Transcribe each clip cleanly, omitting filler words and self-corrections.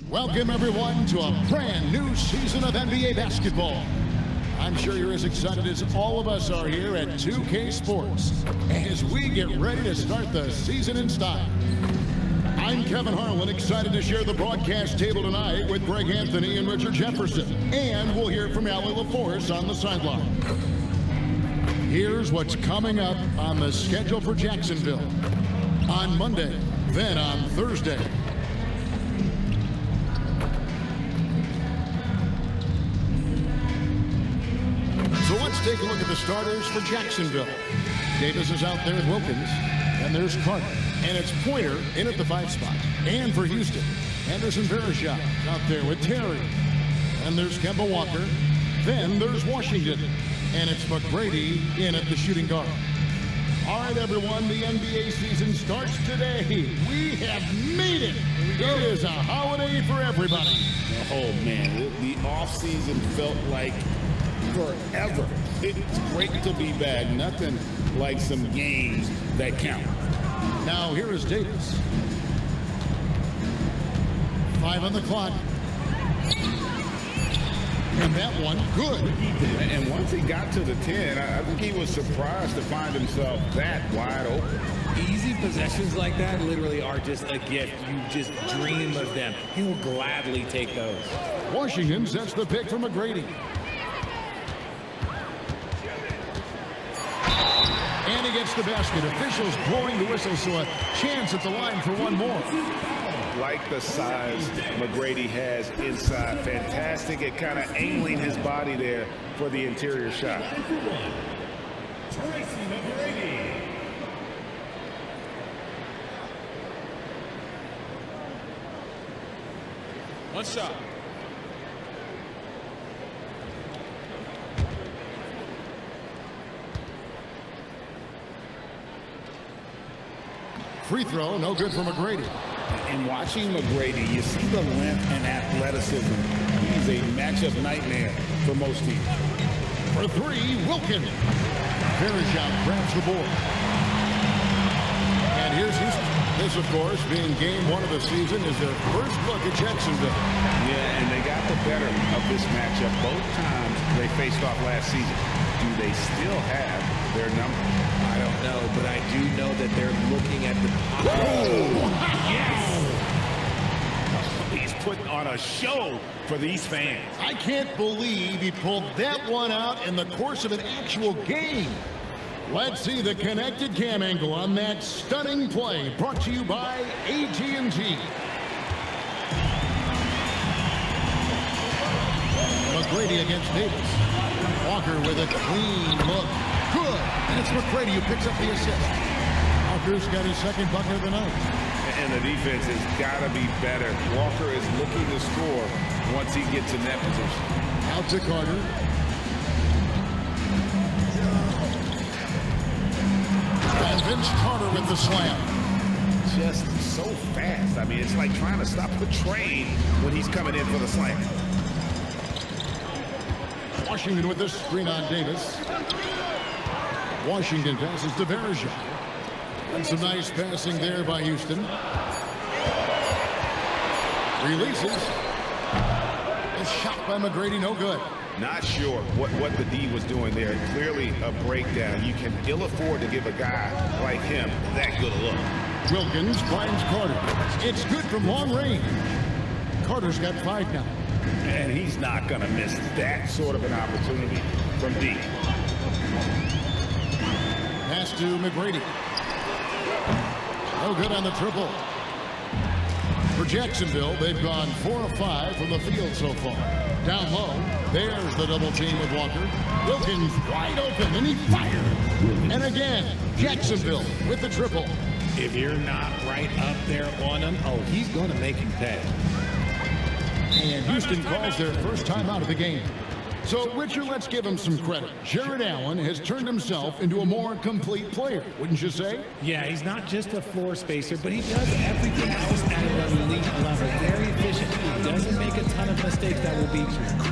Welcome, everyone, to a brand new season of NBA basketball. I'm sure you're as excited as all of us are here at 2K Sports as we get ready to start the season in style. I'm Kevin Harlan, excited to share the broadcast table tonight with Greg Anthony and Richard Jefferson. And we'll hear from Allie LaForce on the sideline. Here's what's coming up on the schedule for Jacksonville on Monday, then on Thursday. So let's take a look at the starters for Jacksonville. Davis is out there with Wilkins, and there's Carter. And it's Pointer in at the 5 spot. And for Houston, Anderson Varejao out there with Terry. And there's Kemba Walker. Then there's Washington. And it's McGrady in at the shooting guard. All right, everyone, the NBA season starts today. We have made it. It is a holiday for everybody. Oh, man, the offseason felt like forever. It's great to be back. Nothing like some games that count. Now here is Davis. 5 on the clock. And that one, good. And once he got to the 10, I think he was surprised to find himself that wide open. Easy possessions like that literally are just a gift. You just dream of them. He'll gladly take those. Washington sets the pick for McGrady. And he gets the basket. Officials blowing the whistle, so a chance at the line for one more. Like the size McGrady has inside. Fantastic at kind of angling his body there for the interior shot. One shot. Free throw, no good for McGrady. And watching McGrady, you see the length and athleticism. He's a matchup nightmare for most teams. For 3, Wilkins. Varejao grabs the board. And here's Houston. This, of course, being game 1 of the season, is their first look at Jacksonville. Yeah, and they got the better of this matchup both times they faced off last season. Do they still have their number? I don't know, but I do know that they're looking at the top. Yes! He's putting on a show for these fans. I can't believe he pulled that one out in the course of an actual game. Let's see the connected cam angle on that stunning play, brought to you by AT&T. McGrady against Davis. Walker with a clean look. Good. And it's McGrady who picks up the assist. Walker's got his second bucket of the night. And the defense has got to be better. Walker is looking to score once he gets in that position. Out to Carter. And Vince Carter with the slam. Just so fast. I mean, it's like trying to stop the train when he's coming in for the slam. Washington with this screen on Davis. Washington passes to Varejao. And some nice passing there by Houston. Releases. A shot by McGrady, no good. Not sure what the D was doing there. Clearly a breakdown. You can ill afford to give a guy like him that good a look. Wilkins finds Carter. It's good from long range. Carter's got 5 now. And he's not going to miss that sort of an opportunity from D. Pass to McGrady. No good on the triple. For Jacksonville, they've gone 4 of 5 from the field so far. Down low, there's the double team with Walker. Wilkins wide open, and he fired. And again, Jacksonville with the triple. If you're not right up there on him, oh, he's going to make him pay. And Houston calls their first time out of the game. So, Richard, let's give him some credit. Jared Allen has turned himself into a more complete player, wouldn't you say? Yeah, he's not just a floor spacer, but he does everything else at an elite level. Very efficient. He doesn't make a ton of mistakes that will beat you.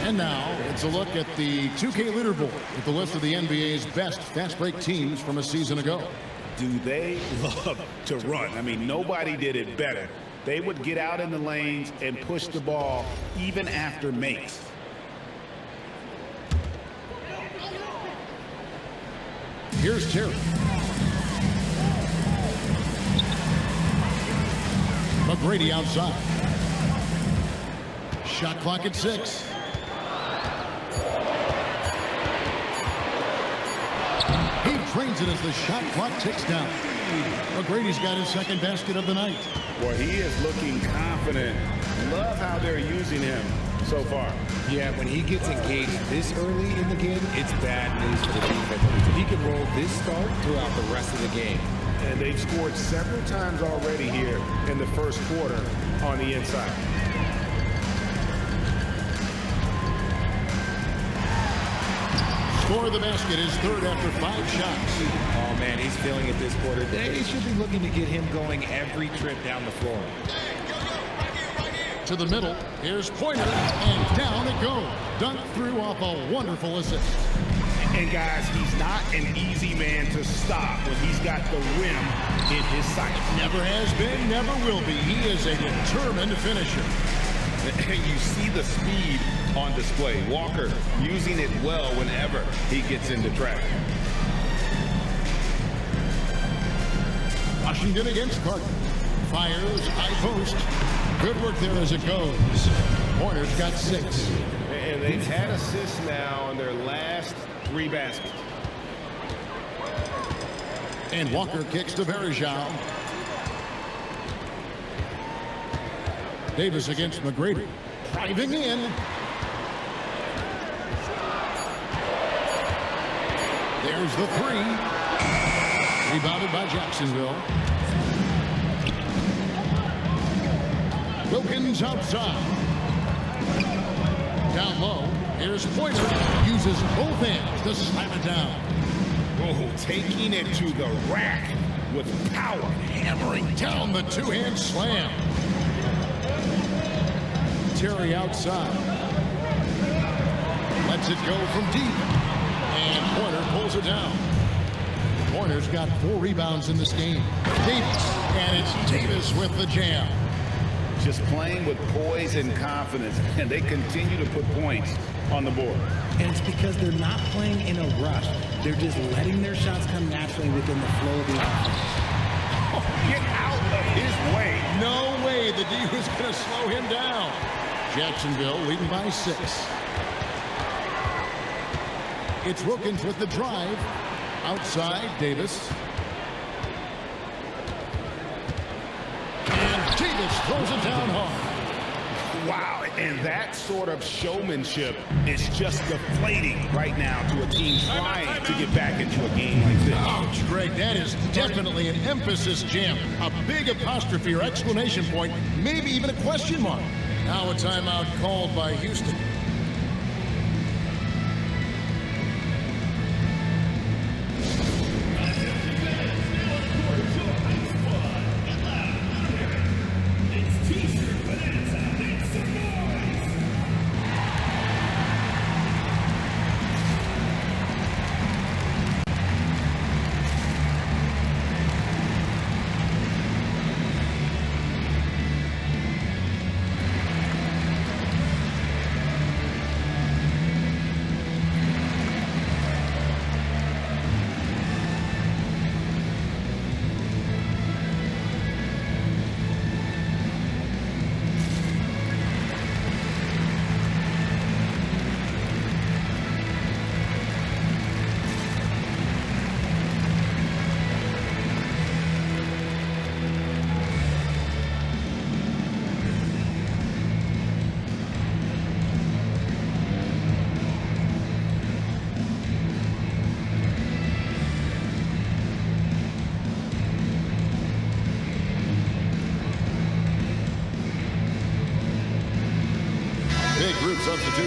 And now, it's a look at the 2K leaderboard with the list of the NBA's best fast break teams from a season ago. Do they love to run? I mean, nobody did it better. They would get out in the lanes and push the ball even after makes. Here's Terry. McGrady outside. Shot clock at 6. He trains it as the shot clock ticks down. McGrady's got his second basket of the night. Well, he is looking confident. Love how they're using him so far. Yeah, when he gets engaged this early in the game, it's bad news for the defense. If he can roll this start throughout the rest of the game. And they've scored several times already here in the first quarter on the inside. Score of the basket is third after 5 shots. Oh, man, he's feeling it this quarter. They should be looking to get him going every trip down the floor. To the middle, here's Pointer, and down it goes. Dunked through off a wonderful assist. And guys, he's not an easy man to stop when he's got the rim in his sight. Never has been, never will be. He is a determined finisher. And you see the speed on display. Walker using it well whenever he gets into traffic. Washington against Carter. Fires, high post. Good work there as it goes. Pointer's got 6. And they've had assists now on their last 3 baskets. And Walker kicks to Verjao. Davis against McGrady. Driving in. There's the 3. Rebounded by Jacksonville. Wilkins outside. Down low. Here's Pointer. Uses both hands to slam it down. Oh, taking it to the rack with power. Hammering down the 2-hand slam. Terry outside. Lets it go from deep. And Pointer pulls it down. Pointer's got 4 rebounds in this game. Davis. And it's Davis with the jam. Just playing with poise and confidence, and they continue to put points on the board. And it's because they're not playing in a rush. They're just letting their shots come naturally within the flow of the offense. Oh, get out of his way. No way the D was going to slow him down. Jacksonville leading by 6. It's Wilkins with the drive. Outside, Davis. And Davis throws it down hard. Wow, and that sort of showmanship is just deflating right now to a team trying to get back into a game like this. Ouch, Greg, that is definitely an emphasis jam. A big apostrophe or exclamation point, maybe even a question mark. Now a timeout called by Houston.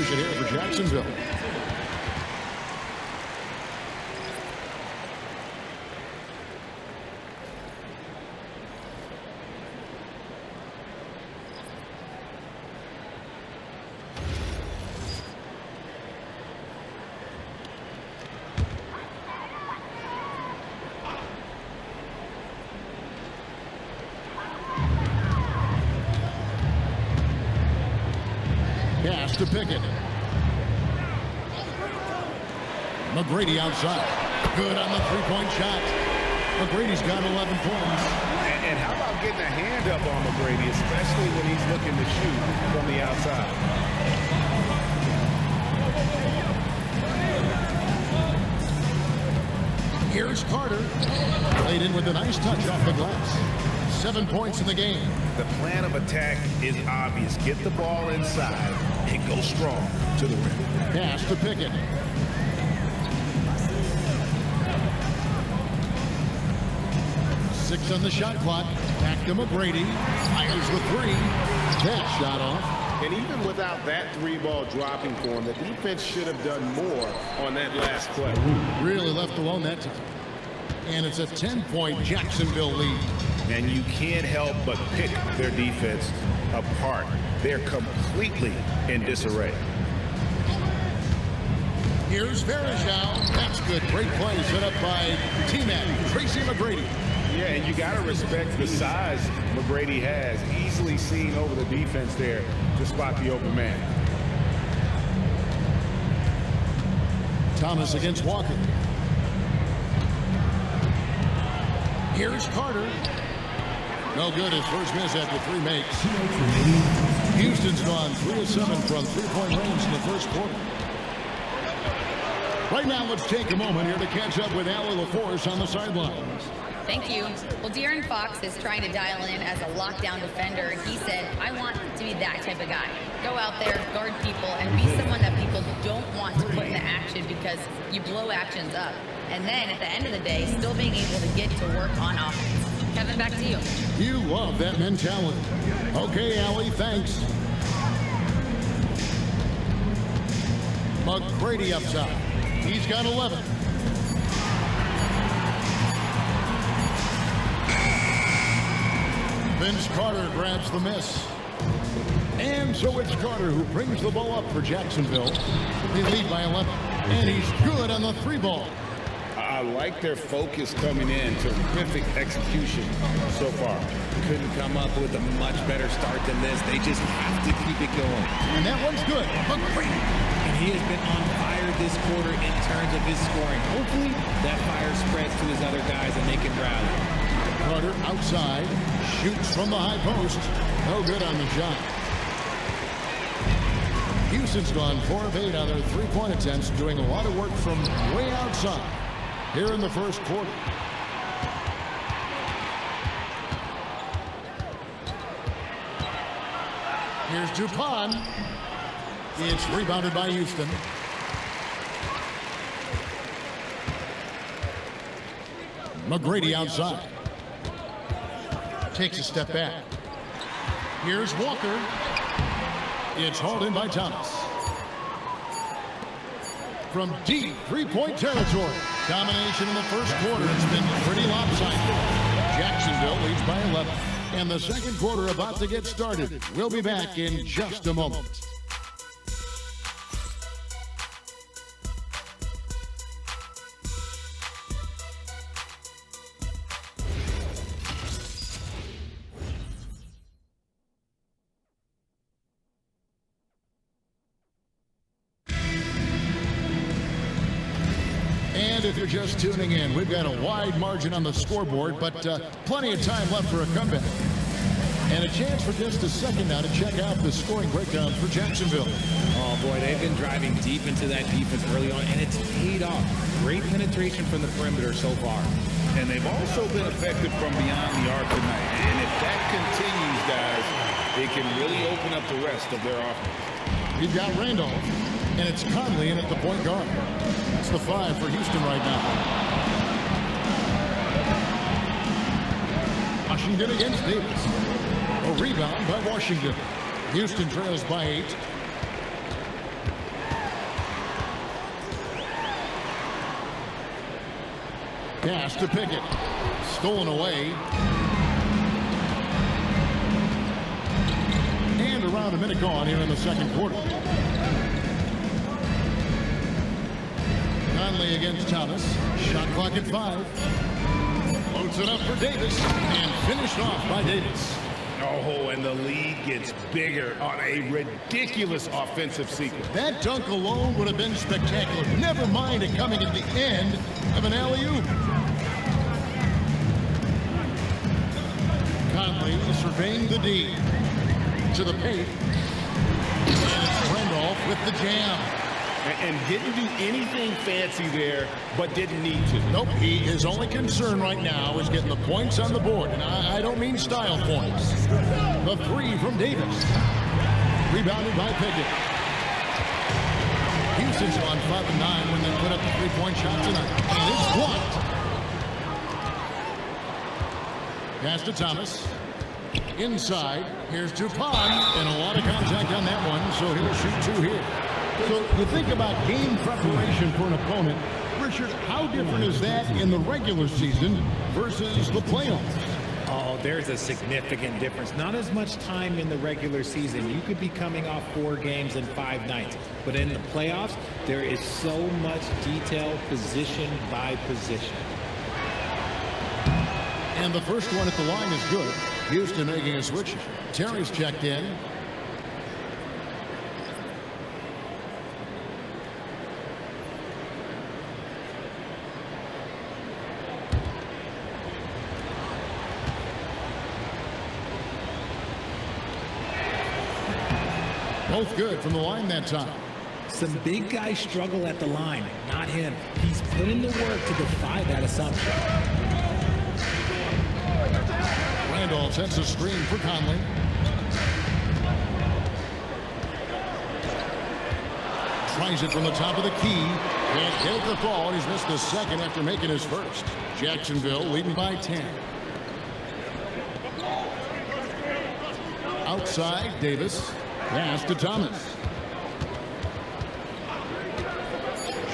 conversion here for Jacksonville. Pass to Pickett. McGrady outside. Good on the three-point shot. McGrady's got 11 points. And how about getting a hand up on McGrady, especially when he's looking to shoot from the outside? Here's Carter. Laid in with a nice touch off the glass. 7 points in the game. The plan of attack is obvious. Get the ball inside and go strong to the rim. Pass to Pickett. Six on the shot clock. Back to McGrady. Fires the three. That shot off. And even without that three ball dropping for him, the defense should have done more on that last play. Really left alone that time. And it's a 10-point Jacksonville lead. And you can't help but pick their defense apart. They're completely in disarray. Here's Verjao. That's good. Great play set up by T-Man, Tracy McGrady. Yeah, and you got to respect the size McGrady has. Easily seen over the defense there to spot the open man. Thomas against Walker. Here's Carter. No good. His first miss after three makes. Houston's gone 3 of 7 from three-point range in the first quarter. Right now, let's take a moment here to catch up with Allie LaForce on the sidelines. Thank you. Well, De'Aaron Fox is trying to dial in as a lockdown defender, and he said, I want to be that type of guy. Go out there, guard people, and be someone that people don't want to put into action because you blow actions up. And then at the end of the day, still being able to get to work on offense. Kevin, back to you. You love that mentality. Okay, Allie, thanks. McGrady up top. He's got 11. Vince Carter grabs the miss. And so it's Carter who brings the ball up for Jacksonville. They lead by 11. And he's good on the three ball. I like their focus coming in. Terrific execution so far. Couldn't come up with a much better start than this. They just have to keep it going. And that one's good. McGrady. And he has been on fire this quarter in terms of his scoring. Hopefully that fire spreads to his other guys and they can rally. Carter outside. Shoots from the high post. No good on the shot. Houston's gone 4 of 8 on their three-point attempts, doing a lot of work from way outside here in the first quarter. Here's Dupont. It's rebounded by Houston. McGrady outside. Takes a step back. Here's Walker. It's hauled in by Thomas. From deep three-point territory. Domination in the first quarter. It's been pretty lopsided. Jacksonville leads by 11. And the second quarter about to get started. We'll be back in just a moment. And if you're just tuning in, we've got a wide margin on the scoreboard, but plenty of time left for a comeback. And a chance for just a second now to check out the scoring breakdown for Jacksonville. Oh, boy, they've been driving deep into that defense early on, and it's paid off. Great penetration from the perimeter so far. And they've also been effective from beyond the arc tonight. And if that continues, guys, it can really open up the rest of their offense. You've got Randolph, and it's Conley in at the point guard. That's the 5 for Houston right now. Washington against Davis. A rebound by Washington. Houston trails by 8. Pass to Pickett. Stolen away. And around a minute gone here in the second quarter. Conley against Thomas. Shot clock at 5. Loads it up for Davis. And finished off by Davis. Oh, and the lead gets bigger on a ridiculous offensive sequence. That dunk alone would have been spectacular. Never mind it coming at the end of an alley-oop. Conley surveying the D. To the paint. And it's Randolph with the jam. And didn't do anything fancy there, but didn't need to. Nope, his only concern right now is getting the points on the board. And I don't mean style points. The 3 from Davis. Rebounded by Pickett. Houston's on 5-9 when they put up the 3-point shot tonight. And it's blocked. Pass to Thomas. Inside. Here's Dupont. And a lot of contact on that one, so he'll shoot 2 here. So you think about game preparation for an opponent. Richard, how different is that in the regular season versus the playoffs? Oh, there's a significant difference. Not as much time in the regular season. You could be coming off 4 games in 5 nights. But in the playoffs, there is so much detail position by position. And the first one at the line is good. Houston making a switch. Terry's checked in. Both good from the line that time. Some big guys struggle at the line, not him. He's put in the work to defy that assumption. Randolph sets a screen for Conley. Tries it from the top of the key. Can't take the fall. He's missed the second after making his first. Jacksonville leading by 10. Outside, Davis. Pass to Thomas.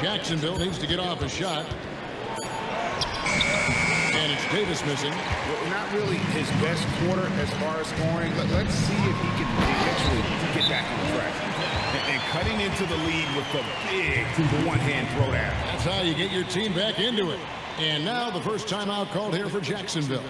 Jacksonville needs to get off a shot. And it's Davis missing. Well, not really his best quarter as far as scoring, but let's see if he can eventually get back on track. And cutting into the lead with the big one-hand throwdown. That's how you get your team back into it. And now the first timeout called here for Jacksonville.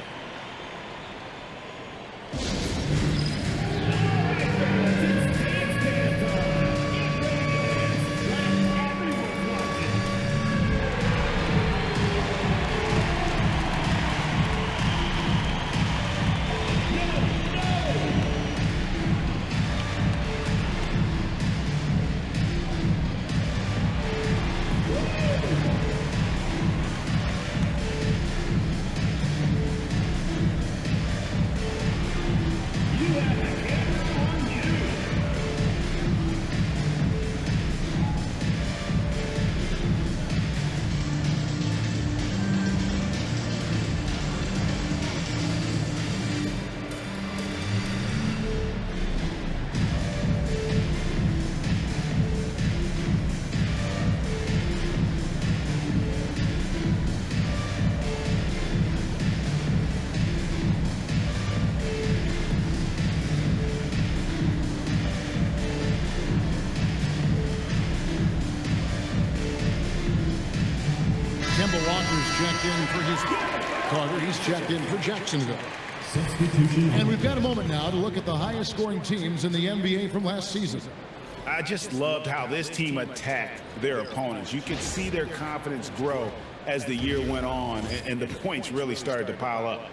Checked in for Houston. Carter, he's checked in for Jacksonville. And we've got a moment now to look at the highest scoring teams in the NBA from last season. I just loved how this team attacked their opponents. You could see their confidence grow as the year went on, and the points really started to pile up.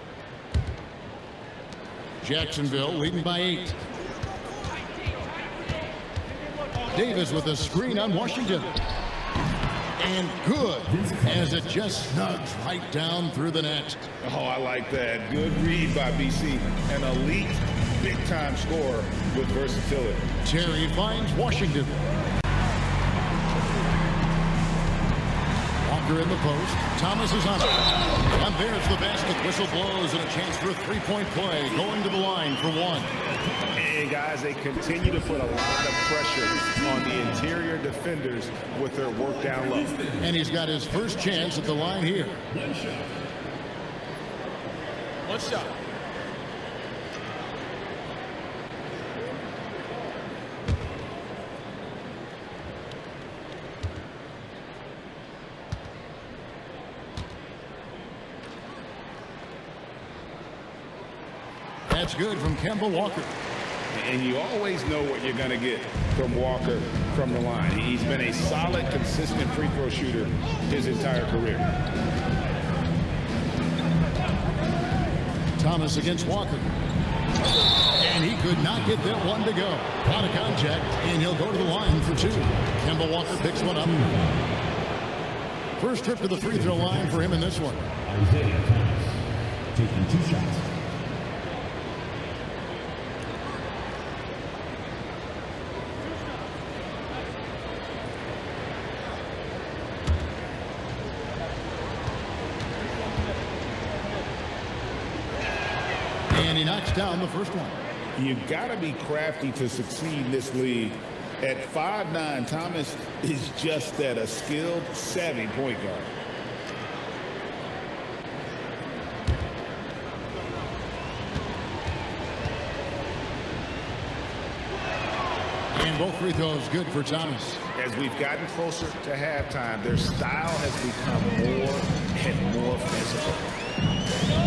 Jacksonville leading by 8. Davis with a screen on Washington. And good, as it just snugs right down through the net. Oh, I like that. Good read by BC. An elite, big-time scorer with versatility. Terry finds Washington. Off Walker in the post. Thomas is on it. And there's the basket. Whistle blows and a chance for a three-point play. Going to the line for one. And guys, they continue to put a lot of pressure on the interior defenders with their work down low. And he's got his first chance at the line here. One shot. That's good from Kemba Walker. And you always know what you're going to get from Walker from the line. He's been a solid, consistent free throw shooter his entire career. Thomas against Walker. And he could not get that one to go. Out of contact, and he'll go to the line for two. Kemba Walker picks one up. First trip to the free throw line for him in this one. Isaiah Thomas taking 2 shots. And he knocks down the first one. You got to be crafty to succeed in this league. At 5'9", Thomas is just that, a skilled, savvy point guard. And both free throws good for Thomas. As we've gotten closer to halftime, their style has become more and more physical.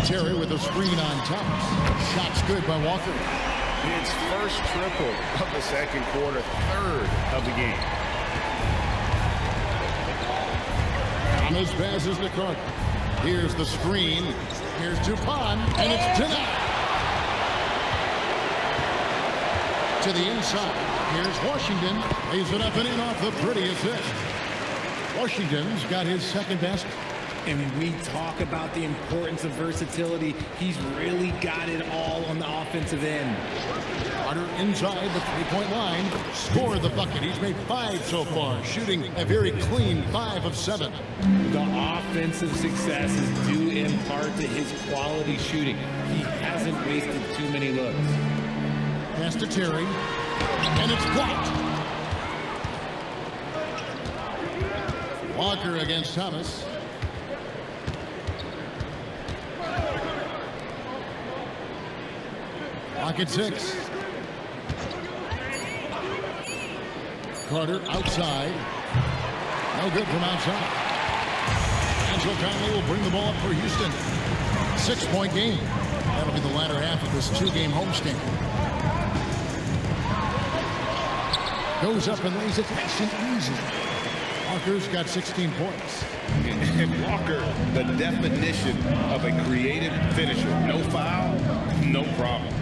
Terry with a screen on Thomas. Shots good by Walker. His first triple of the second quarter, third of the game. Thomas passes to Carter. Here's the screen. Here's Dupont, and it's denied. To the inside. Here's Washington. Lays it up and in off the pretty assist. Washington's got his second best. And when we talk about the importance of versatility, he's really got it all on the offensive end. Carter inside the three-point line. Scored the bucket. He's made 5 so far, shooting a very clean 5 of 7. The offensive success is due in part to his quality shooting. He hasn't wasted too many looks. Pass to Terry, and it's blocked. Walker against Thomas. Clock at 6. Carter outside. No good from outside. Angelo Conley will bring the ball up for Houston. 6-point game. That'll be the latter half of this 2-game homestand. Goes up and lays it nice and easy. Walker's got 16 points. And Walker, the definition of a creative finisher. No foul, no problem.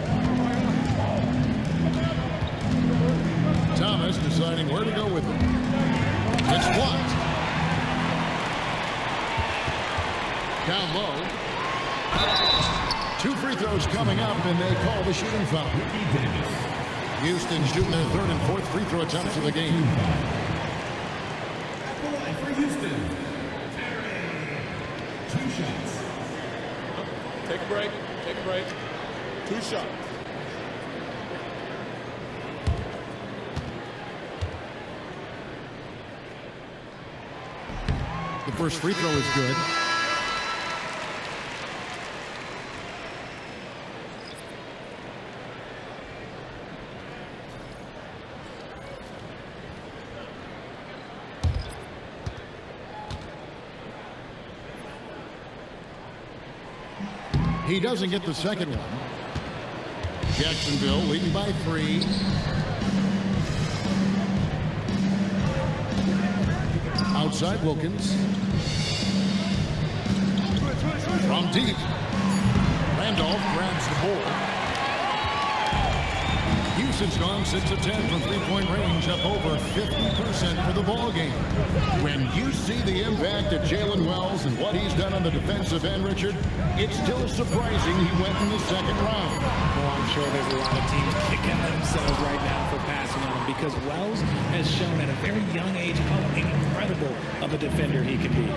Thomas deciding where to go with it. It's blocked. Down low. 2 free throws coming up, and they call the shooting foul. Houston shooting their 3rd and 4th free throw attempts of the game. For Houston, 2 shots. Take a break. Take a break. 2 shots. The first free throw is good. He doesn't get the second one. Jacksonville leading by 3. Outside Wilkins. From deep. Randolph grabs the ball. Houston's gone 6 of 10 from three-point range, up over 50% for the ball game. When you see the impact of Jalen Wells and what he's done on the defensive end, Richard, it's still surprising he went in the second round. Well, I'm sure there's a lot of teams kicking themselves right now for passing on him because Wells has shown at a very young age how incredible of a defender he can be.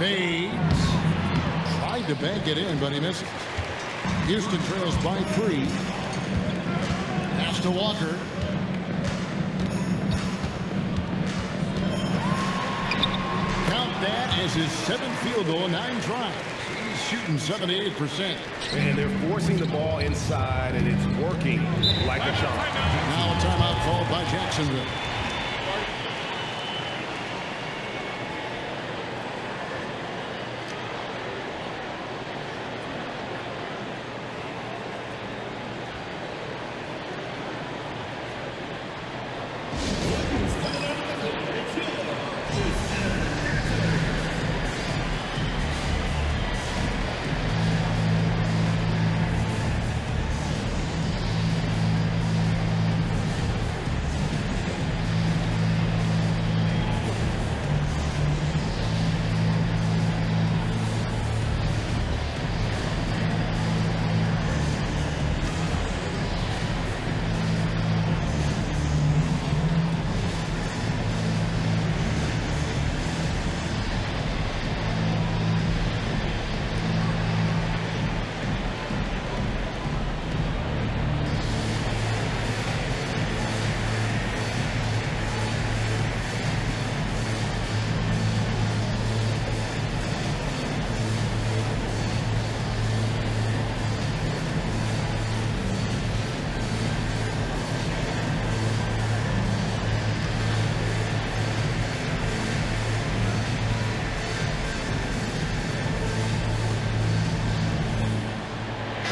Fades. Tried to bank it in, but he missed. Houston trails by 3. Pass to Walker. Count that as his 7th field goal in 9 tries. He's shooting 78%. And they're forcing the ball inside, and it's working like a charm. Now a timeout called by Jacksonville.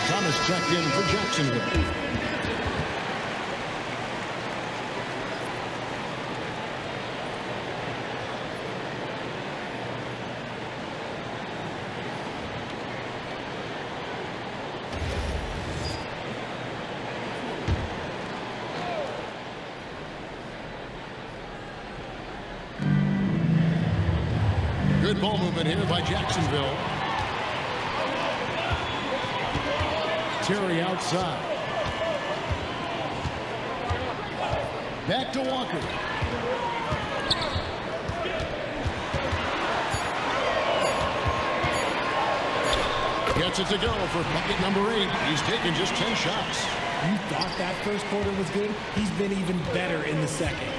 Thomas checked in for Jacksonville. Good ball movement here by Jacksonville. Terry outside. Back to Walker. Gets it to go for bucket number 8. He's taken just 10 shots. You thought that first quarter was good? He's been even better in the second.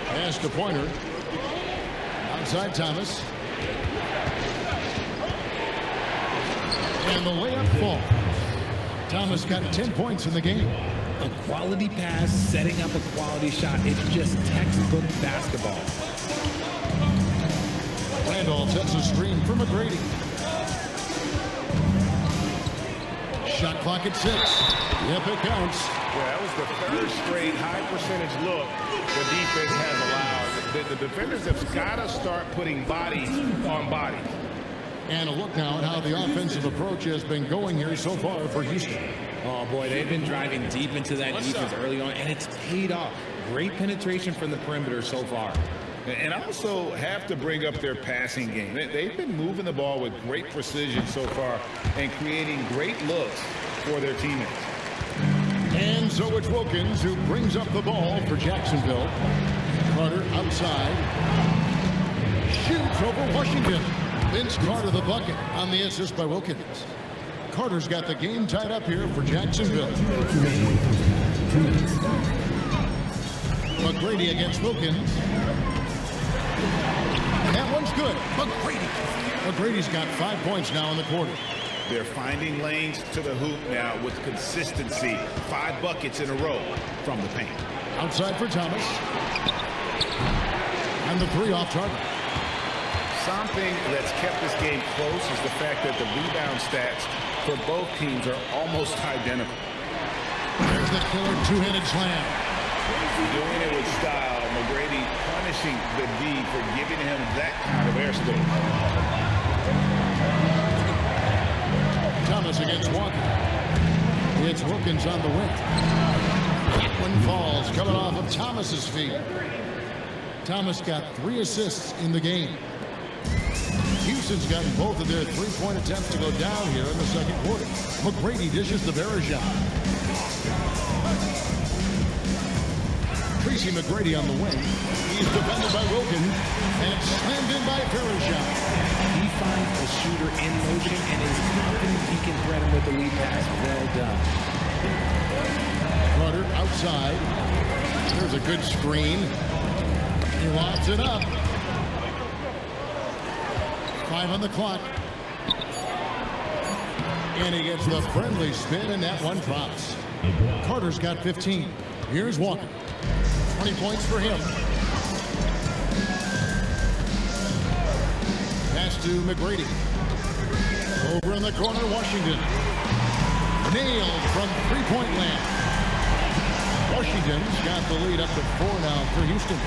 Pass to Pointer. Outside Thomas. And the layup falls. Thomas got 10 points in the game. A quality pass, setting up a quality shot. It's just textbook basketball. Randolph sets a screen for McGrady. Shot clock at 6. Yep, it counts. Yeah, that was the third straight high percentage look the defense has allowed. The defenders have got to start putting bodies on bodies. And a look now at how the offensive approach has been going here so far for Houston. Oh, boy, they've been driving deep into that defense early on, and it's paid off. Great penetration from the perimeter so far. And also have to bring up their passing game. They've been moving the ball with great precision so far and creating great looks for their teammates. And so it's Wilkins who brings up the ball for Jacksonville. Carter outside. Shoots over Washington. Vince Carter the bucket on the assist by Wilkins. Carter's got the game tied up here for Jacksonville. McGrady against Wilkins. That one's good. McGrady's got 5 points now in the quarter. They're finding lanes to the hoop now with consistency. 5 buckets in a row from the paint. Outside for Thomas. And the 3 off target. Something that's kept this game close is the fact that the rebound stats for both teams are almost identical. There's the killer 2-handed slam. Doing it with style. McGrady punishing the D for giving him that kind of airspace. Thomas against Walker. It's Wilkins on the wing. That one falls, coming off of Thomas's feet. Thomas got 3 assists in the game. Houston's gotten both of their 3-point attempts to go down here in the second quarter. McGrady dishes the Barra shot. Tracy McGrady on the wing. He's defended by Wilkins and slammed in by Verjao. He finds a shooter in motion and is confident he can thread him with the lead pass. Well done. Carter outside. There's a good screen. He lobs it up. 5 on the clock. And he gets the friendly spin, and that one drops. Carter's got 15. Here's Walker. 20 points for him. Pass to McGrady. Over in the corner, Washington. Nailed from three-point land. Washington's got the lead up to 4 now for Houston.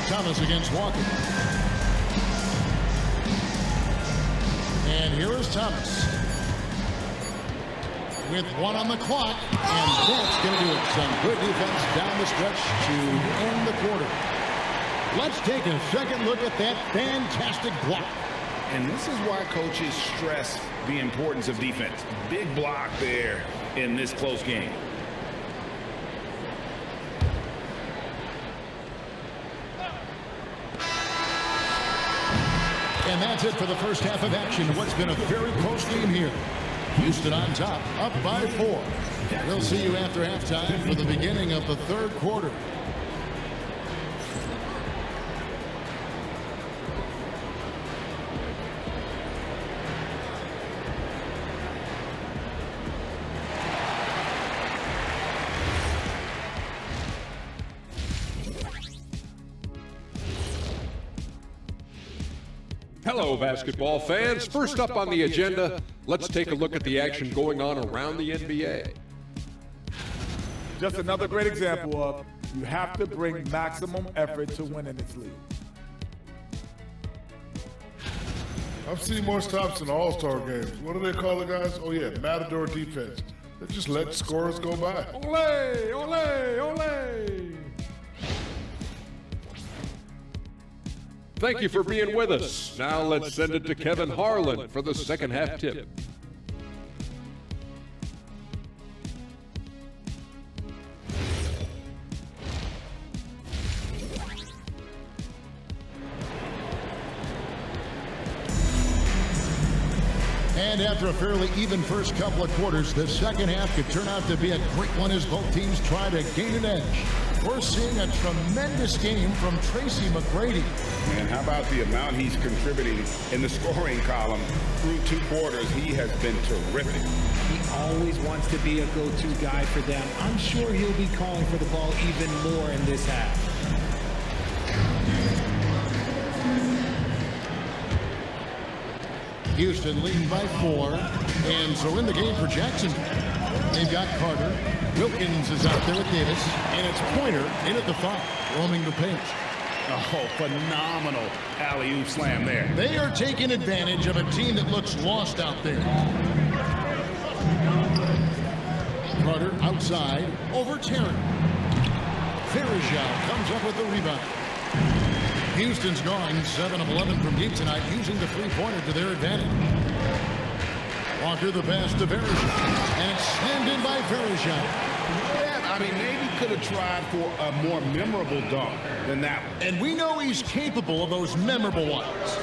Thomas against Walker. And here is Thomas. With 1 on the clock. And that's going to do it. Some good defense down the stretch to end the quarter. Let's take a second look at that fantastic block. And this is why coaches stress the importance of defense. Big block there in this close game. And that's it for the first half of action. What's been a very close game here. Houston on top, up by 4. We'll see you after halftime for the beginning of the third quarter. Hello, basketball fans. First up on the agenda, let's take a look at the action going on around the NBA. Just another great example of you have to bring maximum effort to win in this league. I've seen more stops in All-Star games. What do they call the guys? Oh yeah, Matador defense. They just let scores go by. Ole, ole, ole. Thank you for being with us. Now let's send it to Kevin Harlan for the second half tip. And after a fairly even first couple of quarters, the second half could turn out to be a great one as both teams try to gain an edge. We're seeing a tremendous game from Tracy McGrady. And how about the amount he's contributing in the scoring column through 2 quarters? He has been terrific. He always wants to be a go-to guy for them. I'm sure he'll be calling for the ball even more in this half. Houston leading by 4. And so in the game for Jacksonville, they've got Carter. Wilkins is out there with Davis. And it's Pointer in at the 5, roaming the paint. Oh, phenomenal alley-oop slam there. They are taking advantage of a team that looks lost out there. Carter outside over Terry. Verjao comes up with the rebound. Houston's gone 7 of 11 from deep tonight, using the three-pointer to their advantage. Walker the pass to Verjao, and it's slammed in by Verjao. Yeah, I mean, maybe could have tried for a more memorable dunk than that one. And we know he's capable of those memorable ones.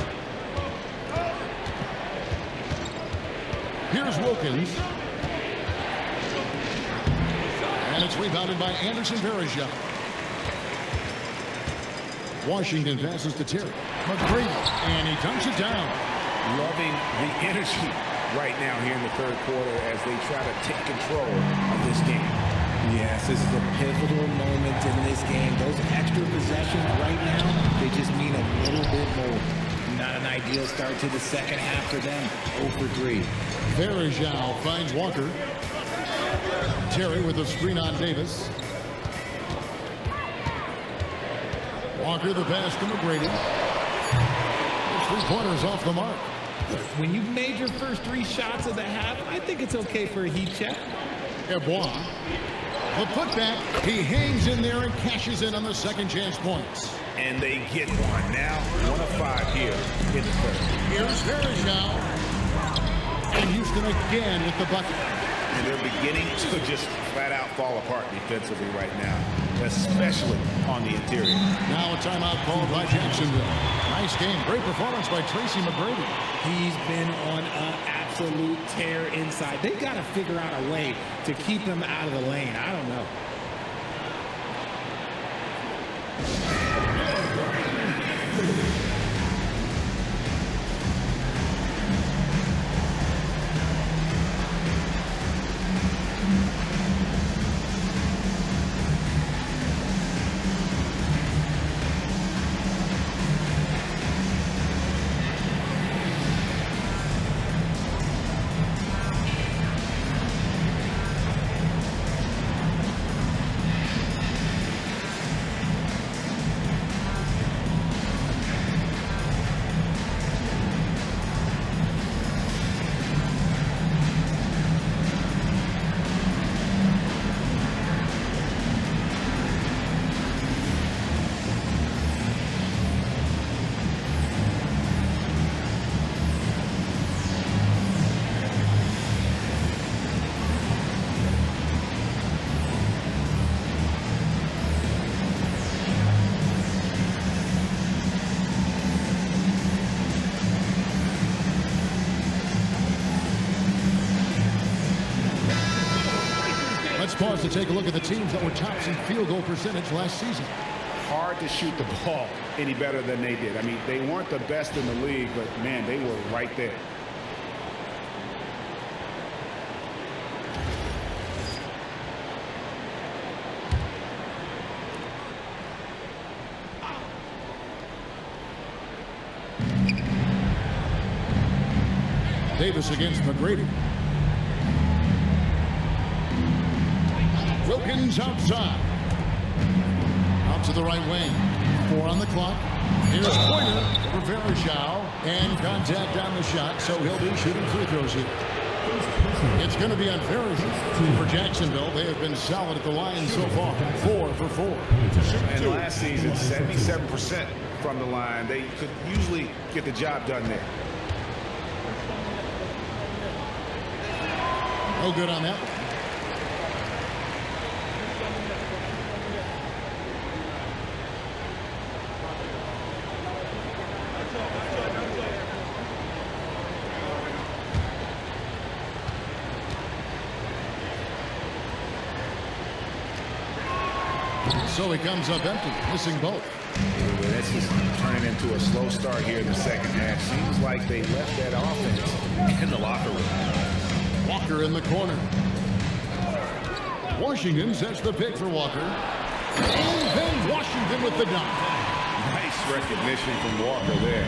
Here's Wilkins. And it's rebounded by Anderson Verjao. Washington passes to Terry. McGrady, and he dunks it down. Loving the energy right now here in the third quarter as they try to take control of this game. Yes, this is a pivotal moment in this game. Those extra possessions right now, they just mean a little bit more. Not an ideal start to the second half for them. 0 for 3. Verjao finds Walker. Terry with a screen on Davis. Walker the pass to McGrady. The three-pointers off the mark. When you've made your first 3 shots of the half, I think it's okay for a heat check. Ebois. The putback. He hangs in there and cashes in on the second chance points. And they get one. Now 1 of 5 here in the third. Here's Verjao. And Houston again with the bucket. and they're beginning to just flat out fall apart defensively right now, especially on the interior. Now a timeout called by Jacksonville. Nice game. Great performance by Tracy McGrady. He's been on an absolute tear inside. They've got to figure out a way to keep him out of the lane. I don't know. Let's pause to take a look at the teams that were tops in field goal percentage last season. Hard to shoot the ball any better than they did. I mean, they weren't the best in the league, but, man, they were right there. Davis against McGrady. Wilkins outside. Out to the right wing. 4 on the clock. Here's Pointer for Verajao. And contact on the shot, so he'll be shooting free throws here. It's going to be on Verajao for Jacksonville. They have been solid at the line so far. 4 for 4. And last season, 77% from the line. They could usually get the job done there. No good on that one. So he comes up empty, missing both. This is turning into a slow start here in the second half. Seems like they left that offense in the locker room. Walker in the corner. Washington sets the pick for Walker. And then Washington with the dunk. Nice recognition from Walker there.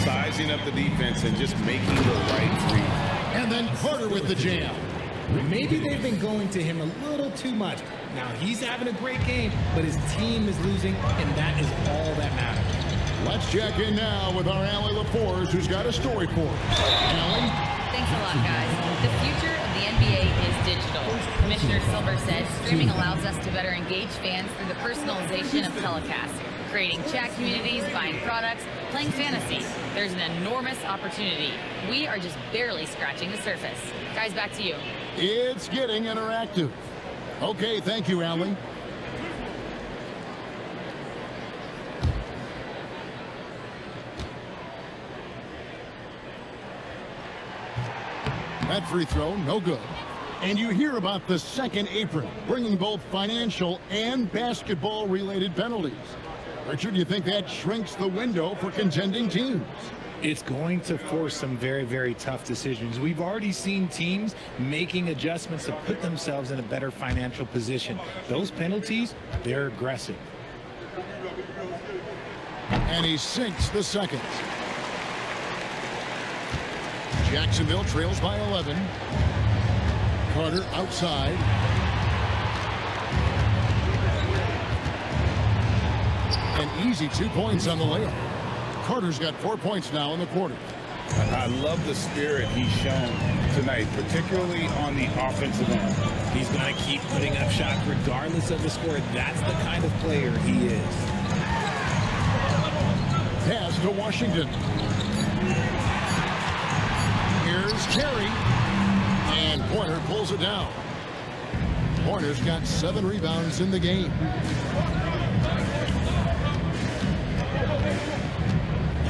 Sizing up the defense and just making the right read. And then Carter with the jam. Maybe they've been going to him a little too much. Now, he's having a great game, but his team is losing, and that is all that matters. Let's check in now with our Allie LaForce, who's got a story for us. Allie? Thanks a lot, guys. The future of the NBA is digital. Commissioner Silver said streaming allows us to better engage fans through the personalization of telecasts, creating chat communities, buying products, playing fantasy. There's an enormous opportunity. We are just barely scratching the surface. Guys, back to you. It's getting interactive. Okay, thank you, Allie. That free throw, no good. And you hear about the second apron, bringing both financial and basketball-related penalties. Richard, do you think that shrinks the window for contending teams? It's going to force some very, very tough decisions. We've already seen teams making adjustments to put themselves in a better financial position. Those penalties, they're aggressive. And he sinks the second. Jacksonville trails by 11. Carter outside. An easy 2 points on the layup. Carter's got 4 points now in the quarter. I love the spirit he's shown tonight, particularly on the offensive end. He's going to keep putting up shots regardless of the score. That's the kind of player he is. Pass to Washington. Here's Terry. And Pointer pulls it down. Pointer's got 7 rebounds in the game.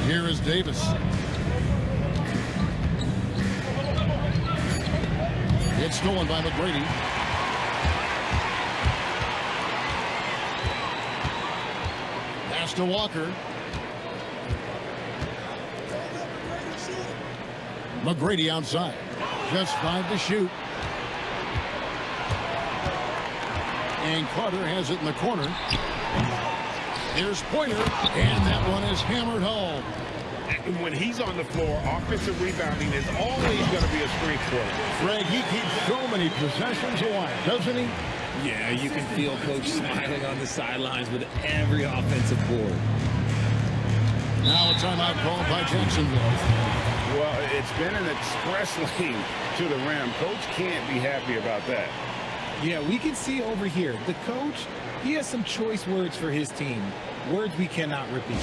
Here is Davis. It's stolen by McGrady. Pass to Walker. McGrady outside. Just 5 to shoot. And Carter has it in the corner. Here's Pointer, and that one is hammered home. When he's on the floor, offensive rebounding is always going to be a strength for him. Greg, he keeps so many possessions alive, doesn't he? Yeah, you can feel Coach smiling on the sidelines with every offensive board. Now a timeout called by Jacksonville. Well, it's been an express lane to the rim. Coach can't be happy about that. Yeah, we can see over here, the coach, he has some choice words for his team. Words we cannot repeat.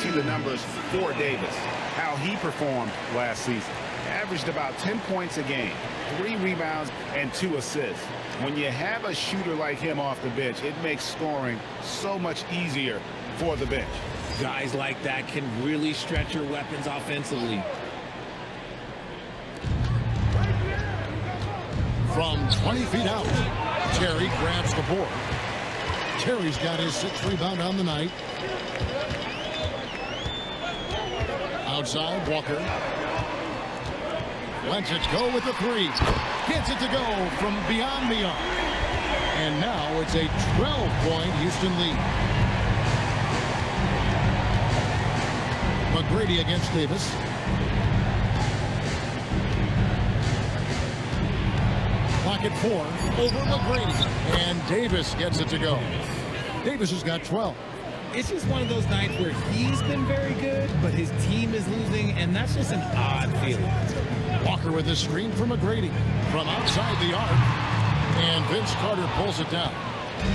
The numbers for Davis, how he performed last season. Averaged about 10 points a game, 3 rebounds, and 2 assists. When you have a shooter like him off the bench, it makes scoring so much easier for the bench. Guys like that can really stretch your weapons offensively. From 20 feet out, Terry grabs the board. Terry's got his 6th rebound on the night. Outside, Walker. Lets it go with the 3. Gets it to go from beyond the arc. And now it's a 12-point Houston lead. McGrady against Davis. Pocket 4 over McGrady. And Davis gets it to go. Davis has got 12. It's just one of those nights where he's been very good, but his team is losing, and that's just an odd feeling. Walker with a screen from McGrady from outside the arc. And Vince Carter pulls it down.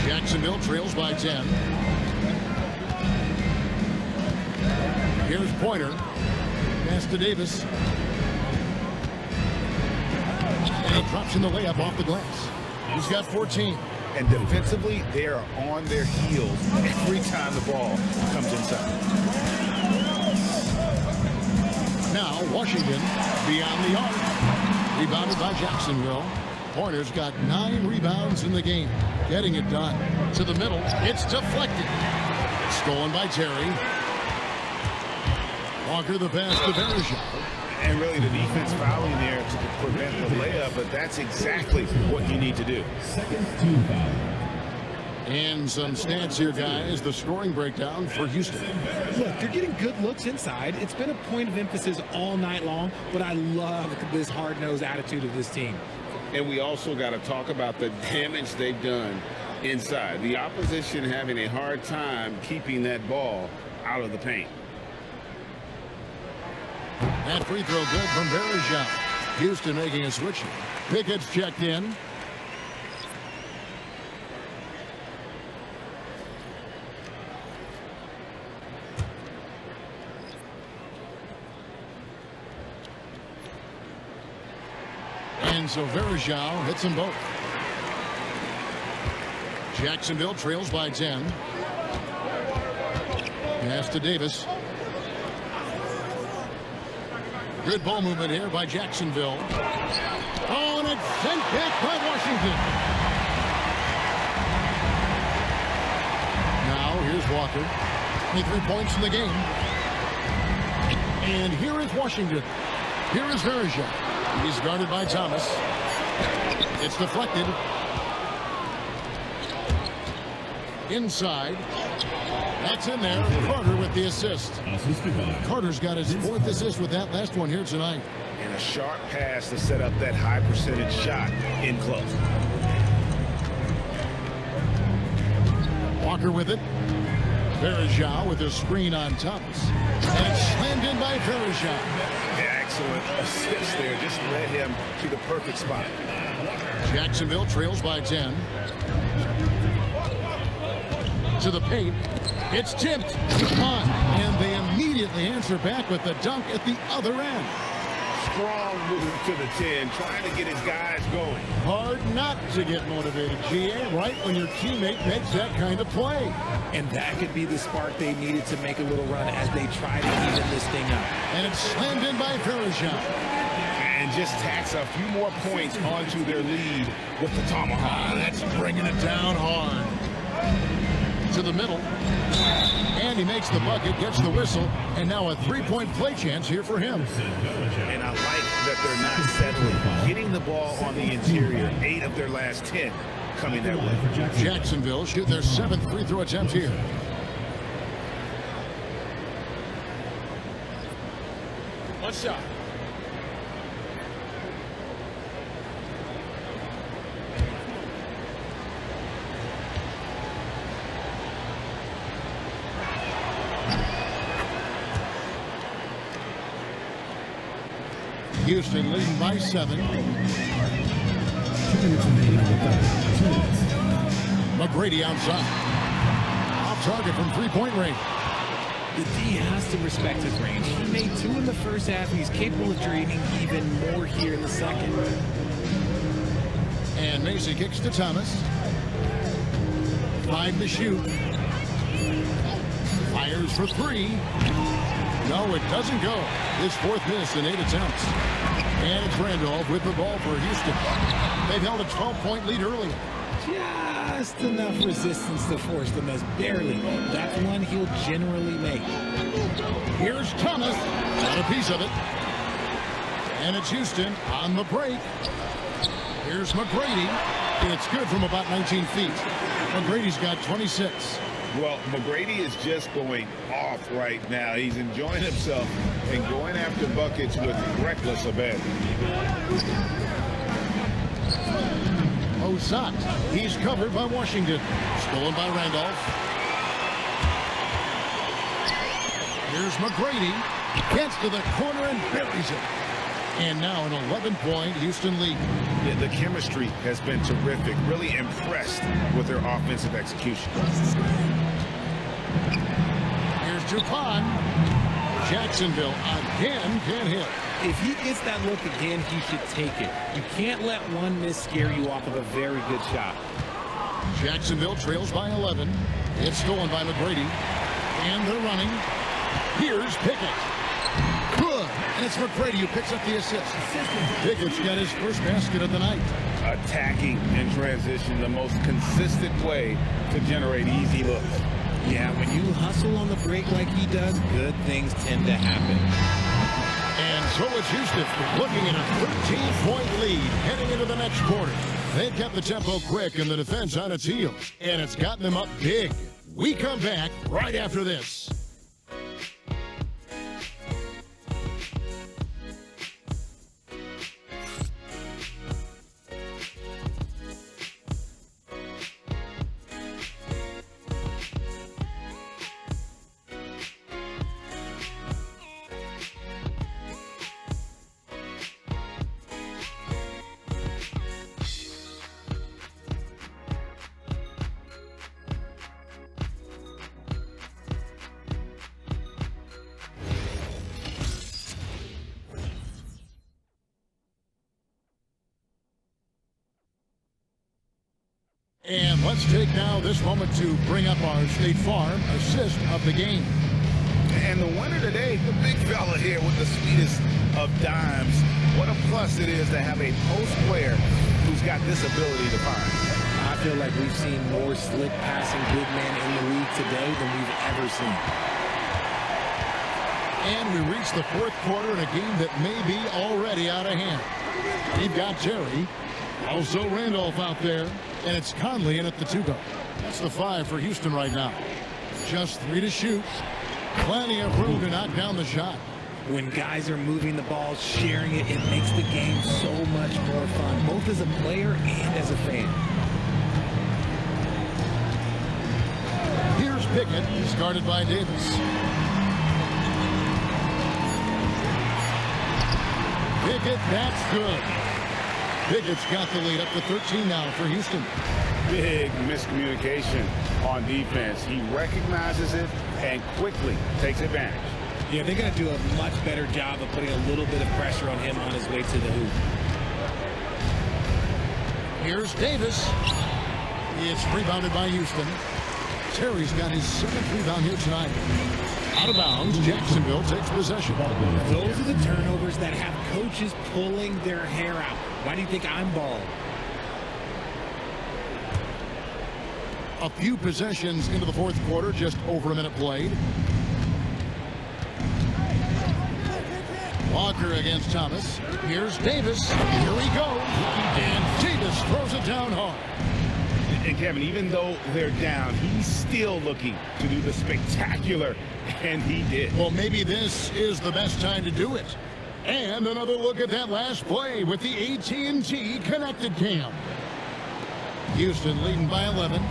Jacksonville trails by 10. Here's Pointer. Pass to Davis. And he drops in the layup off the glass. He's got 14. And defensively, they are on their heels every time the ball comes inside. Now, Washington beyond the arc. Rebounded by Jacksonville. Pointer's got 9 rebounds in the game. Getting it done. To the middle. It's deflected. Stolen by Terry. Walker the pass to Bergeron. And really the defense fouling there to prevent the layup, but that's exactly what you need to do. And some stats here, guys. The scoring breakdown for Houston. Look, they're getting good looks inside. It's been a point of emphasis all night long, but I love this hard-nosed attitude of this team. And we also got to talk about the damage they've done inside. The opposition having a hard time keeping that ball out of the paint. That free throw good from Bergeron. Houston making a switch. Pickett's checked in. And so Bergeron hits them both. Jacksonville trails by 10. Pass to Davis. Good ball movement here by Jacksonville. Oh, and it's sent back by Washington. Now here's Walker. 23 points in the game. And here is Washington. Here is Verja. He's guarded by Thomas. It's deflected. Inside. That's in there. Carter with the assist. Carter's got his 4th assist with that last one here tonight. And a sharp pass to set up that high percentage shot in close. Walker with it. Verja with a screen on Thomas. And it's slammed in by Verja. Excellent assist there. Just led him to the perfect spot. Jacksonville trails by 10. To the paint. It's tipped. On. And they immediately answer back with the dunk at the other end. Strong move to the 10, trying to get his guys going. Hard not to get motivated, GA, right when your teammate makes that kind of play. And that could be the spark they needed to make a little run as they try to even this thing up. And it's slammed in by Verja. And just tacks a few more points onto their lead with the tomahawk. That's bringing it down hard. To the middle. And he makes the bucket, gets the whistle, and now a 3-point play chance here for him. And I like that they're not settling. Getting the ball on the interior, 8 of their last 10 coming that way. Jacksonville shoot their 7th free throw attempt here. One shot. Houston leading by 7. McGrady outside. Off target from 3-point range. The D has to respect his range. He made 2 in the first half, and he's capable of draining even more here in the second. And Mason kicks to Thomas. 5 to shoot. Fires for 3. No, it doesn't go. His 4th miss in 8 attempts. And it's Randolph with the ball for Houston. They've held a 12-point lead earlier. Just enough resistance to force them as barely. That's one he'll generally make. Here's Thomas. Got a piece of it. And it's Houston on the break. Here's McGrady. It's good from about 19 feet. McGrady's got 26. Well, McGrady is just going off right now. He's enjoying himself and going after buckets with reckless abandon. Osat. He's covered by Washington. Stolen by Randolph. Here's McGrady. Gets to the corner and buries it. And now an 11-point Houston lead. Yeah, the chemistry has been terrific. Really impressed with their offensive execution. Here's Dupont. Jacksonville again can't hit. If he gets that look again, he should take it. You can't let one miss scare you off of a very good shot. Jacksonville trails by 11. It's stolen by McGrady. And they're running. Here's Pickett. Good. And it's McGrady who picks up the assist. Pickett's got his first basket of the night. Attacking in transition, the most consistent way to generate easy looks. Yeah, when you hustle on the break like he does, good things tend to happen. And so it's Houston looking at a 13-point lead heading into the next quarter. They've kept the tempo quick and the defense on its heels. And it's gotten them up big. We come back right after this. And let's take now this moment to bring up our State Farm assist of the game. And the winner today, the big fella here with the sweetest of dimes. What a plus it is to have a post player who's got this ability to find. I feel like we've seen more slick passing big man in the league today than we've ever seen. And we reach the fourth quarter in a game that may be already out of hand. We've got Terry, also Randolph out there, and it's Conley in at the 2 guard. That's the 5 for Houston right now. Just 3 to shoot. Plenty of room to knock down the shot. When guys are moving the ball, sharing it, it makes the game so much more fun, both as a player and as a fan. Here's Pickett, started by Davis. Pickett, that's good. Pickett's got the lead up to 13 now for Houston. Big miscommunication on defense. He recognizes it and quickly takes advantage. Yeah, they're going to do a much better job of putting a little bit of pressure on him on his way to the hoop. Here's Davis. It's rebounded by Houston. Terry's got his 7th rebound here tonight. Out of bounds, Jacksonville takes possession. Those are the turnovers that have coaches pulling their hair out. Why do you think I'm bald? A few possessions into the fourth quarter, just over a minute played. Walker against Thomas. Here's Davis. Here we go. And Davis throws it down hard. And Kevin, even though they're down, he's still looking to do the spectacular, and he did. Well, maybe this is the best time to do it. And another look at that last play with the AT&T connected cam. Houston leading by 11.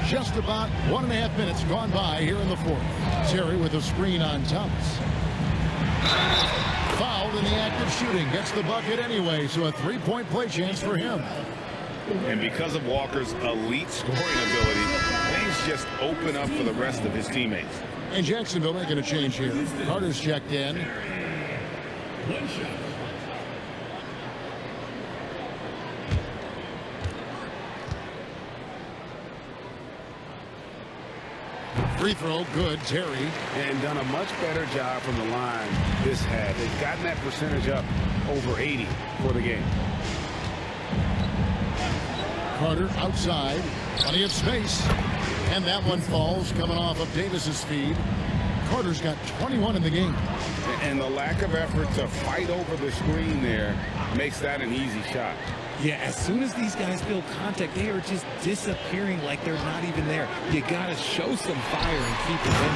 Just about 1.5 minutes gone by here in the fourth. Terry with a screen on Thomas. Fouled in the act of shooting. Gets the bucket anyway, so a 3-point play chance for him. And because of Walker's elite scoring ability, things just open up for the rest of his teammates. And Jacksonville making a change here. Carter's checked in. One shot. Free throw, good, Terry. And done a much better job from the line this half. They've gotten that percentage up over 80 for the game. Carter outside, plenty of space. And that one falls coming off of Davis's feed. Carter's got 21 in the game. And the lack of effort to fight over the screen there makes that an easy shot. Yeah, as soon as these guys feel contact, they are just disappearing like they're not even there. You got to show some fire and keep it in.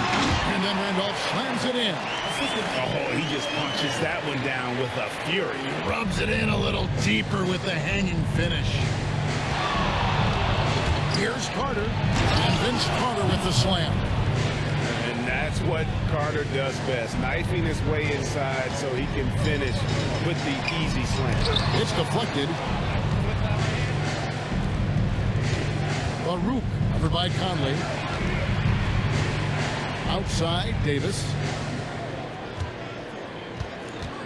And then Randolph slams it in. Oh, he just punches that one down with a fury. Rubs it in a little deeper with the hanging finish. Here's Carter. And Vince Carter with the slam. And that's what Carter does best, knifing his way inside so he can finish with the easy slam. It's deflected. Baruch covered by Conley. Outside, Davis.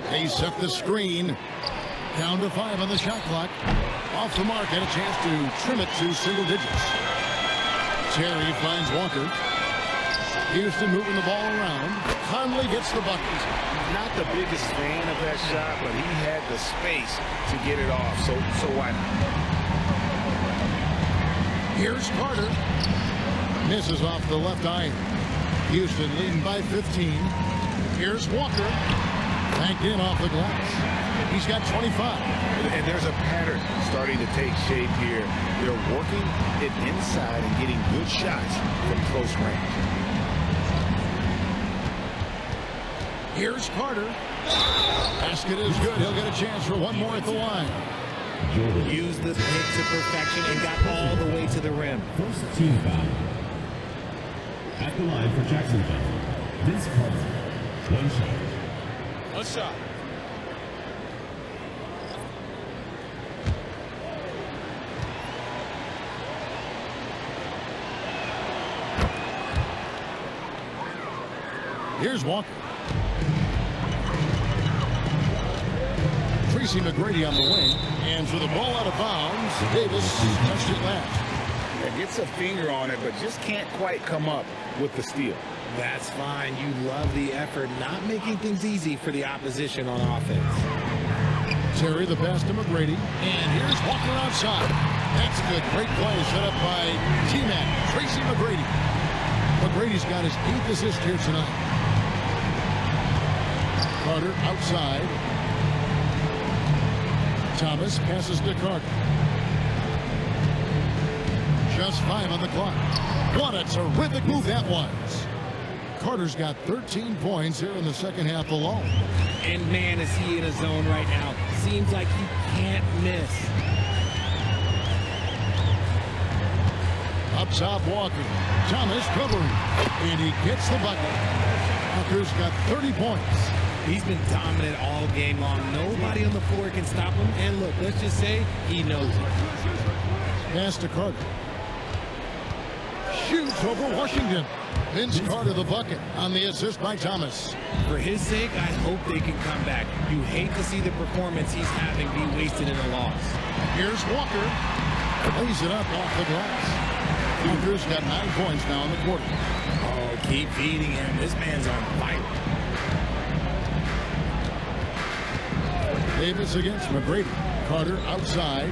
They set the screen. Down to 5 on the shot clock. Off the mark and a chance to trim it to single digits. Terry finds Walker. Houston moving the ball around. Conley gets the bucket. Not the biggest fan of that shot, but he had the space to get it off, so why not? Here's Carter. Misses off the left eye. Houston leading by 15. Here's Walker. Banked in off the glass. He's got 25. And there's a pattern starting to take shape here. They're working it inside and getting good shots from close range. Here's Carter. Basket is good. He'll get a chance for one more at the line. Used the pick to perfection and got all the way to the rim. First team foul. At the line for Jacksonville, Vince Carter. One shot. One shot. Here's Walker. Tracy McGrady on the wing. And for the ball out of bounds, Davis touched it last. It gets a finger on it, but just can't quite come up with the steal. That's fine. You love the effort, not making things easy for the opposition on offense. Terry, the pass to McGrady. And here's Walker outside. That's good. Great play set up by T-Mac, Tracy McGrady. McGrady's got his 8th assist here tonight. Carter outside. Thomas passes to Carter. Just 5 on the clock. What a terrific move that was. Carter's got 13 points here in the second half alone. And man, is he in a zone right now. Seems like he can't miss. Up top, Walker. Thomas covering. And he gets the bucket. Walker's got 30 points. He's been dominant all game long. Nobody on the floor can stop him. And look, let's just say he knows it. Pass to Carter. Shoots over Washington. Vince Carter the bucket on the assist by Thomas. For his sake, I hope they can come back. You hate to see the performance he's having be wasted in a loss. Here's Walker. Lays it up off the glass. Walker's got 9 points now in the quarter. Oh, keep feeding him. This man's on fire. Davis against McGrady. Carter outside.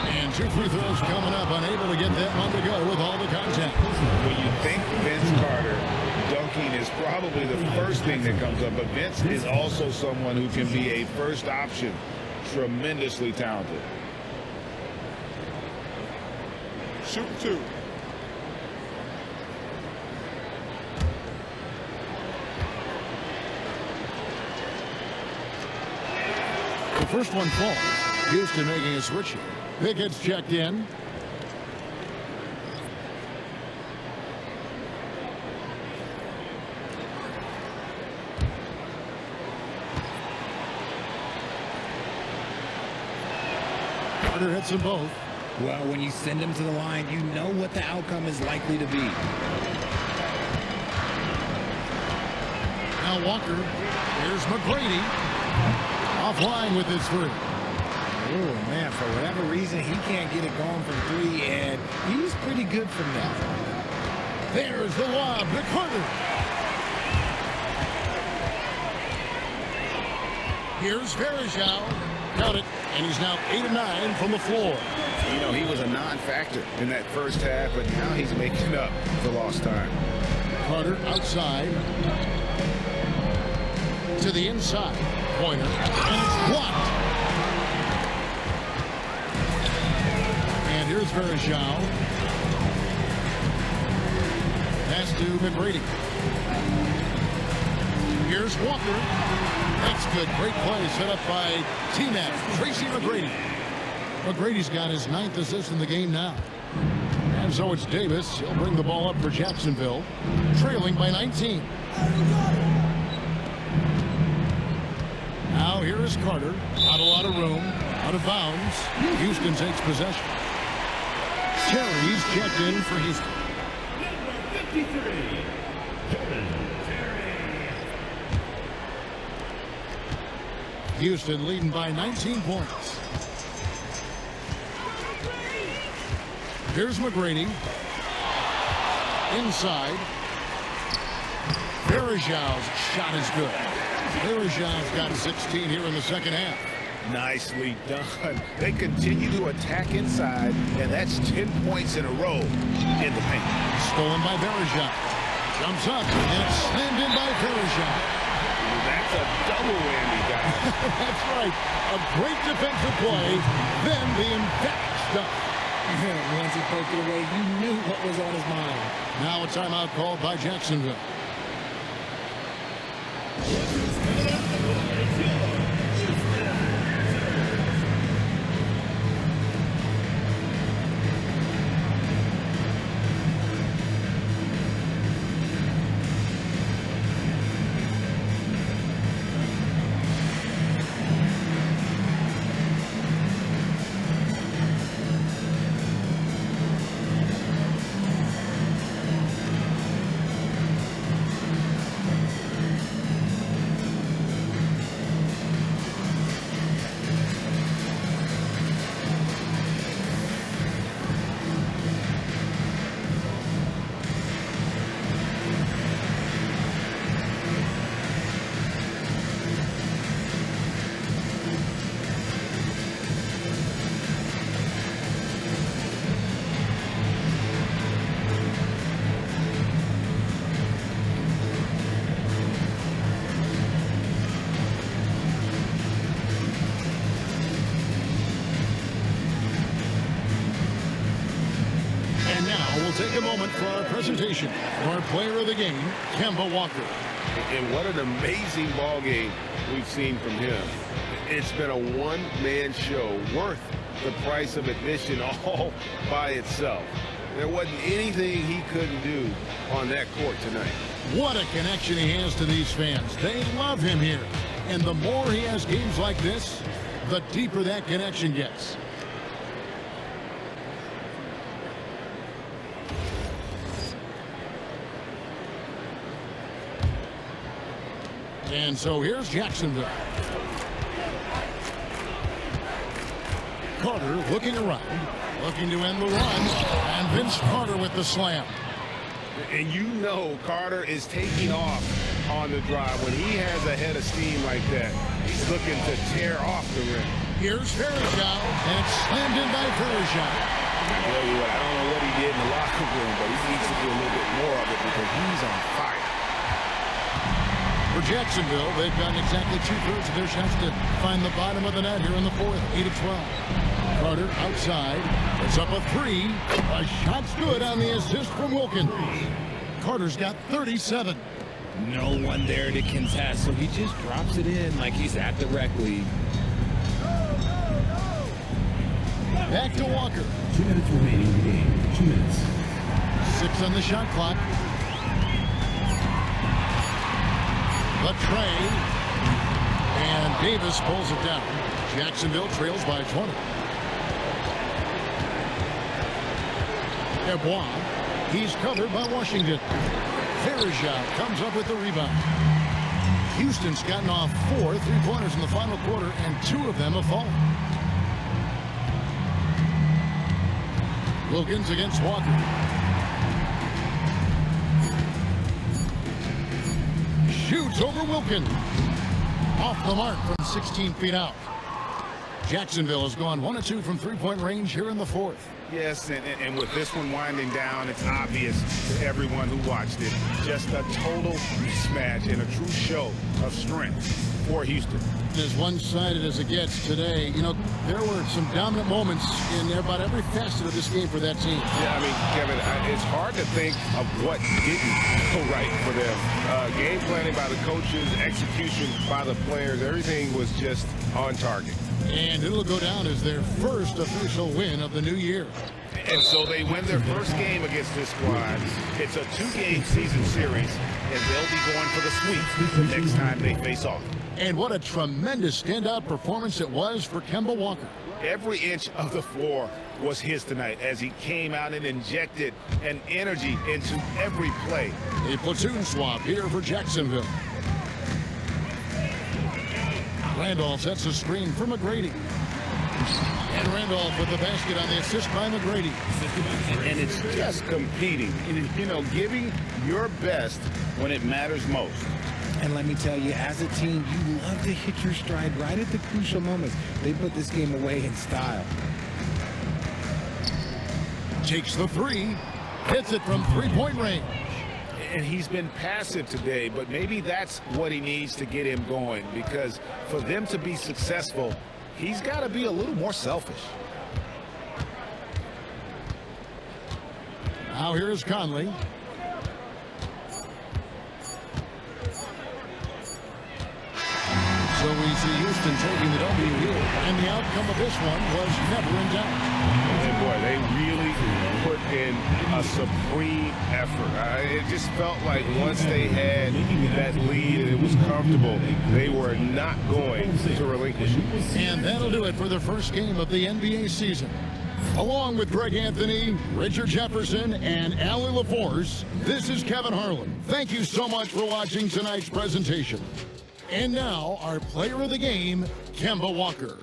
And 2 free throws coming up. Unable to get that one to go with all the contact. When you think Vince Carter, dunking is probably the first thing that comes up. But Vince is also someone who can be a first option. Tremendously talented. Shoot 2. The first one falls. Houston making a switch here. Pickett's checked in. Carter hits them both. Well, when you send him to the line, you know what the outcome is likely to be. Now Walker. Here's McGrady. Offline with his 3. Oh, man, for whatever reason, he can't get it going from 3, and he's pretty good from that. There's the lob to Carter. Here's Verajao. Count it, and he's now 8 of 9 from the floor. You know, he was a non-factor in that first half, but now he's making up for lost time. Carter outside. To the inside. Pointer. And it's blocked. And here's Verajao. Pass to McGrady. Here's Walker. That's good. Great play set up by T-Mac, Tracy McGrady. McGrady's got his 9th assist in the game now. And so it's Davis. He'll bring the ball up for Jacksonville, trailing by 19. Now here is Carter. Not a lot of room. Out of bounds. Houston takes possession. Terry's checked in for Houston. Number 53, Terry. Houston leading by 19 points. Here's McGrady. Inside. Verajao's shot is good. Verajao's got 16 here in the second half. Nicely done. They continue to attack inside, and that's 10 points in a row in the paint. Stolen by Verajao. Jumps up, and it's slammed in by Verajao. That's a double whammy, guys. That's right. A great defensive play, then the emphatic stuff. Once he poked it away, you knew what was on his mind. Now a timeout called by Jacksonville. we'll take a moment for our presentation of our player of the game, Kemba Walker. And what an amazing ball game we've seen from him. It's been a one-man show worth the price of admission all by itself. There wasn't anything he couldn't do on that court tonight. What a connection he has to these fans. They love him here. And the more he has games like this, the deeper that connection gets. And so here's Jacksonville. Carter looking around, looking to end the run, and Vince Carter with the slam. And you know Carter is taking off on the drive. When he has a head of steam like that, he's looking to tear off the rim. Here's Farragher, and it's slammed in by Farragher. I tell you what, I don't know what he did in the locker room, but he needs to do a little bit more of it because he's on fire. For Jacksonville, they've gotten exactly 2/3 of their shots to find the bottom of the net here in the fourth, 8 of 12. Carter outside, it's up a 3. A shot's good on the assist from Wilkins. Carter's got 37. No one there to contest, so he just drops it in like he's at the rec league. Back to Walker. 2 minutes remaining in the game. 2 minutes. 6 on the shot clock. The tray. And Davis pulls it down. Jacksonville trails by 20. Dubois. He's covered by Washington. Farragher comes up with the rebound. Houston's gotten off 4 3-pointers in the final quarter, and 2 of them have fallen. Wilkins against Walker. Shoots over Wilkins. Off the mark from 16 feet out. Jacksonville has gone 1 of 2 from 3-point range here in the fourth. Yes, and with this one winding down, it's obvious to everyone who watched it. Just a total mismatch and a true show of strength for Houston. As one-sided as it gets today, you know, there were some dominant moments in about every facet of this game for that team. Yeah, I mean, Kevin, it's hard to think of what didn't go right for them. Game planning by the coaches, execution by the players, everything was just on target. And it'll go down as their first official win of the new year. And so they win their first game against this squad. It's a 2-game season series, and they'll be going for the sweep the next time they face off. And what a tremendous standout performance it was for Kemba Walker. Every inch of the floor was his tonight as he came out and injected an energy into every play. A platoon swap here for Jacksonville. Randolph sets a screen for McGrady. And Randolph with the basket on the assist by McGrady. And it's just competing, you know, giving your best when it matters most. And let me tell you, as a team, you love to hit your stride right at the crucial moments. They put this game away in style. Takes the 3. Hits it from 3-point range. And he's been passive today, but maybe that's what he needs to get him going, because for them to be successful, he's got to be a little more selfish. Now here's Conley. So we see Houston taking the W here, and the outcome of this one was never in doubt. And boy, they really put in a supreme effort. It just felt like once they had that lead and it was comfortable, they were not going to relinquish it. And that'll do it for the first game of the NBA season. Along with Greg Anthony, Richard Jefferson, and Allie LaForce, this is Kevin Harlan. Thank you so much for watching tonight's presentation. And now, our player of the game, Kemba Walker.